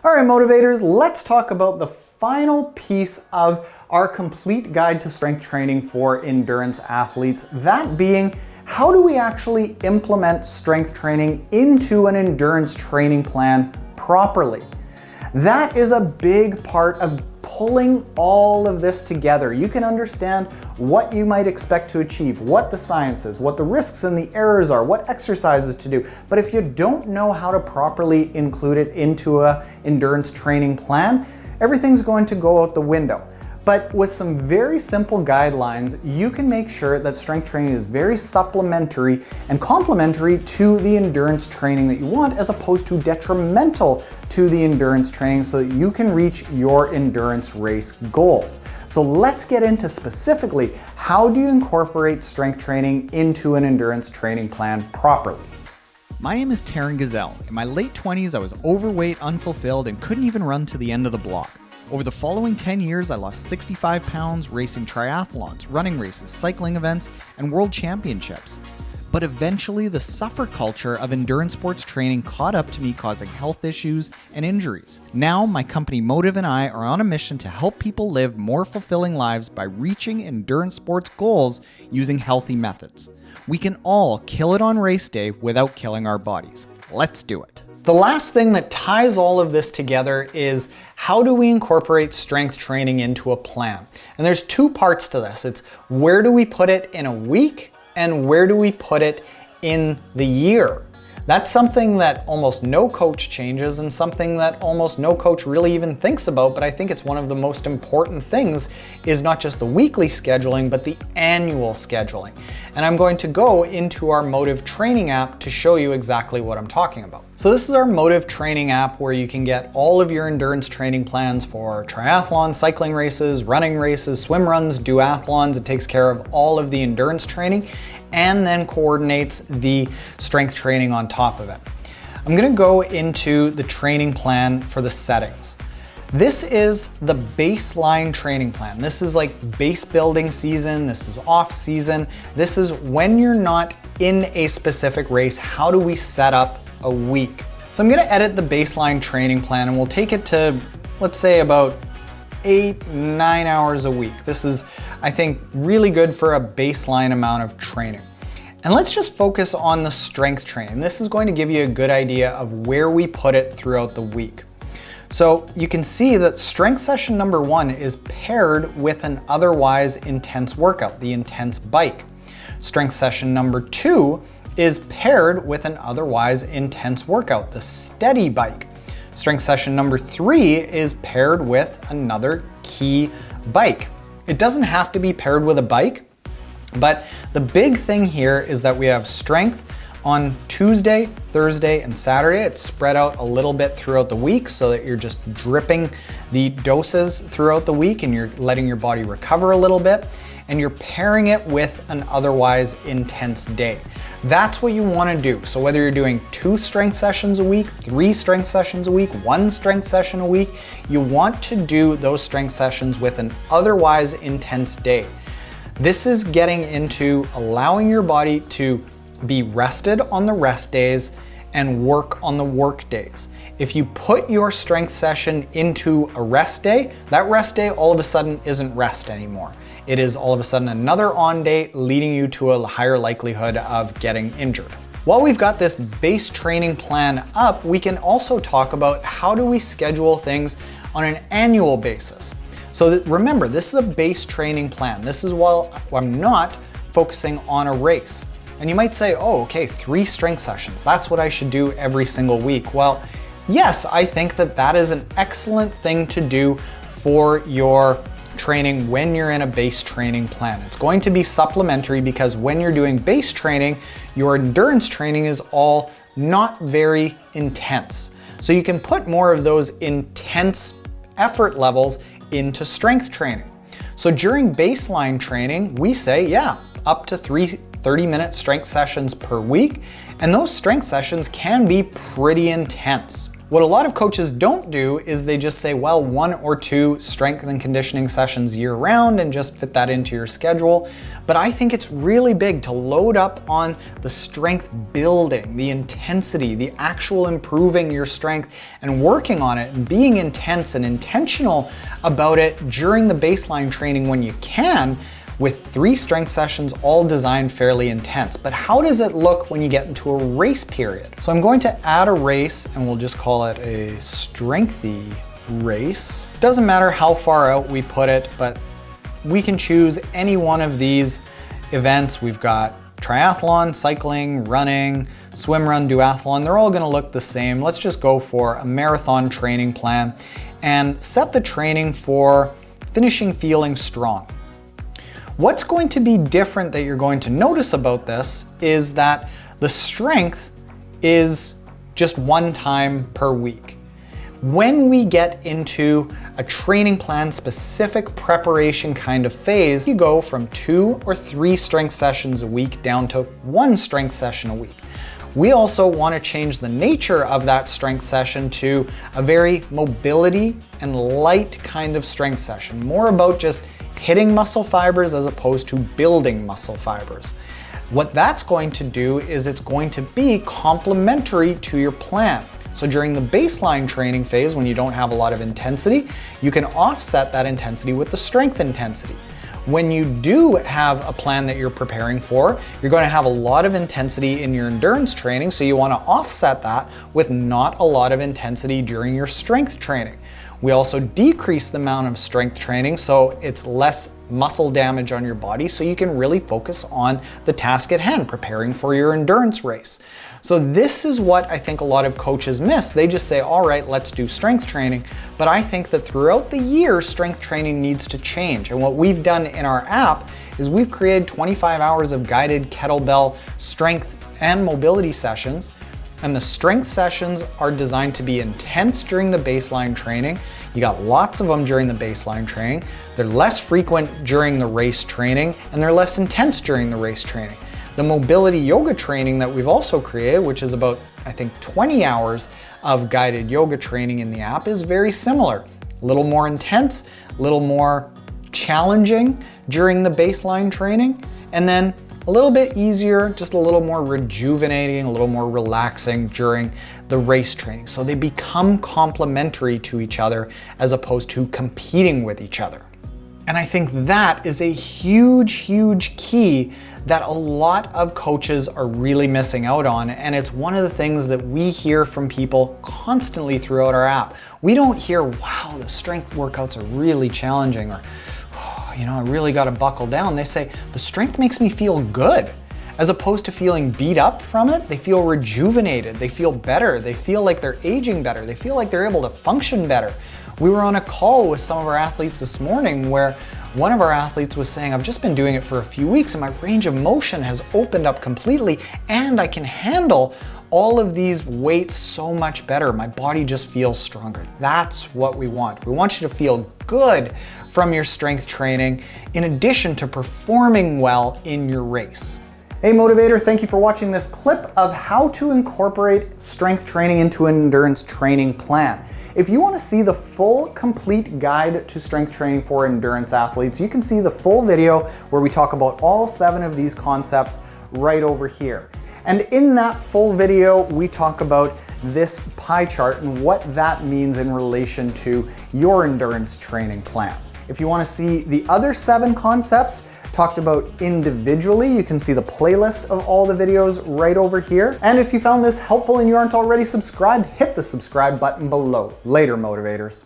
All right, motivators, let's talk about the final piece of our complete guide to strength training for endurance athletes. That being, how do we actually implement strength training into an endurance training plan properly? That is a big part of pulling all of this together. You can understand what you might expect to achieve, what the science is, what the risks and the errors are, what exercises to do. But if you don't know how to properly include it into an endurance training plan, everything's going to go out the window. But with some very simple guidelines, you can make sure that strength training is very supplementary and complementary to the endurance training that you want, as opposed to detrimental to the endurance training, so that you can reach your endurance race goals. So let's get into specifically, how do you incorporate strength training into an endurance training plan properly? My name is Taren Gazelle. In my late 20s, I was overweight, unfulfilled, and couldn't even run to the end of the block. Over the following 10 years, I lost 65 pounds racing triathlons, running races, cycling events, and world championships. But eventually, the suffer culture of endurance sports training caught up to me, causing health issues and injuries. Now, my company Motive and I are on a mission to help people live more fulfilling lives by reaching endurance sports goals using healthy methods. We can all kill it on race day without killing our bodies. Let's do it. The last thing that ties all of this together is, how do we incorporate strength training into a plan? And there's two parts to this. It's where do we put it in a week, and where do we put it in the year? That's something that almost no coach changes, and something that almost no coach really even thinks about, but I think it's one of the most important things, is not just the weekly scheduling, but the annual scheduling. And I'm going to go into our Motive training app to show you exactly what I'm talking about. So this is our Motive training app, where you can get all of your endurance training plans for triathlons, cycling races, running races, swim runs, duathlons. It takes care of all of the endurance training and then coordinates the strength training on top of it. I'm gonna go into the training plan for the settings. This is the baseline training plan. This is like base building season, this is off season. This is when you're not in a specific race, how do we set up a week? So I'm gonna edit the baseline training plan, and we'll take it to, let's say, about 8-9 hours a week. This is, I think, really good for a baseline amount of training. And let's just focus on the strength training. This is going to give you a good idea of where we put it throughout the week. So you can see that strength session number 1 is paired with an otherwise intense workout, the intense bike. Strength session number 2 is paired with an otherwise intense workout, the steady bike. Strength session number 3 is paired with another key bike. It doesn't have to be paired with a bike, but the big thing here is that we have strength on Tuesday, Thursday, and Saturday. It's spread out a little bit throughout the week, so that you're just dripping the doses throughout the week and you're letting your body recover a little bit, and you're pairing it with an otherwise intense day. That's what you want to do. So whether you're doing 2 strength sessions a week, 3 strength sessions a week, 1 strength session a week, you want to do those strength sessions with an otherwise intense day. This is getting into allowing your body to be rested on the rest days and work on the work days. If you put your strength session into a rest day, that rest day all of a sudden isn't rest anymore. It is all of a sudden another on day, leading you to a higher likelihood of getting injured. While we've got this base training plan up, we can also talk about how do we schedule things on an annual basis. So remember, this is a base training plan. This is while I'm not focusing on a race. And you might say, oh, okay, 3 strength sessions. That's what I should do every single week. Well, yes, I think that that is an excellent thing to do for your training when you're in a base training plan. It's going to be supplementary, because when you're doing base training, your endurance training is all not very intense. So you can put more of those intense effort levels into strength training. So during baseline training, we say, yeah, up to 3 30-minute strength sessions per week, and those strength sessions can be pretty intense. What a lot of coaches don't do is they just say, well, 1 or 2 strength and conditioning sessions year round and just fit that into your schedule. But I think it's really big to load up on the strength building, the intensity, the actual improving your strength and working on it and being intense and intentional about it during the baseline training when you can, with 3 strength sessions all designed fairly intense. But how does it look when you get into a race period? So I'm going to add a race and we'll just call it a strengthy race. Doesn't matter how far out we put it, but we can choose any one of these events. We've got triathlon, cycling, running, swim, run, duathlon. They're all gonna look the same. Let's just go for a marathon training plan and set the training for finishing feeling strong. What's going to be different that you're going to notice about this is that the strength is just 1 time per week. When we get into a training plan specific preparation kind of phase, you go from 2 or 3 strength sessions a week down to 1 strength session a week. We also want to change the nature of that strength session to a very mobility and light kind of strength session, more about just hitting muscle fibers as opposed to building muscle fibers. What that's going to do is it's going to be complementary to your plan. So during the baseline training phase, when you don't have a lot of intensity, you can offset that intensity with the strength intensity. When you do have a plan that you're preparing for, you're going to have a lot of intensity in your endurance training, so you want to offset that with not a lot of intensity during your strength training. We also decrease the amount of strength training so it's less muscle damage on your body, so you can really focus on the task at hand, preparing for your endurance race. So this is what I think a lot of coaches miss. They just say, all right, let's do strength training. But I think that throughout the year, strength training needs to change. And what we've done in our app is we've created 25 hours of guided kettlebell strength and mobility sessions. And the strength sessions are designed to be intense during the baseline training. You got lots of them during the baseline training. They're less frequent during the race training, and they're less intense during the race training. The mobility yoga training that we've also created, which is about, I think, 20 hours of guided yoga training in the app, is very similar. A little more intense, a little more challenging during the baseline training, and then a little bit easier, just a little more rejuvenating, a little more relaxing during the race training. So they become complementary to each other as opposed to competing with each other. And I think that is a huge, huge key that a lot of coaches are really missing out on. And it's one of the things that we hear from people constantly throughout our app. We don't hear, wow, the strength workouts are really challenging, or, oh, you know, I really got to buckle down. They say, the strength makes me feel good. As opposed to feeling beat up from it, they feel rejuvenated, they feel better, they feel like they're aging better, they feel like they're able to function better. We were on a call with some of our athletes this morning where one of our athletes was saying, I've just been doing it for a few weeks and my range of motion has opened up completely and I can handle all of these weights so much better. My body just feels stronger. That's what we want. We want you to feel good from your strength training in addition to performing well in your race. Hey Motivator, thank you for watching this clip of how to incorporate strength training into an endurance training plan. If you want to see the full, complete guide to strength training for endurance athletes, you can see the full video where we talk about all 7 of these concepts right over here. And in that full video, we talk about this pie chart and what that means in relation to your endurance training plan. If you want to see the other 7 concepts talked about individually, you can see the playlist of all the videos right over here. And if you found this helpful and you aren't already subscribed, hit the subscribe button below. Later, Motivators.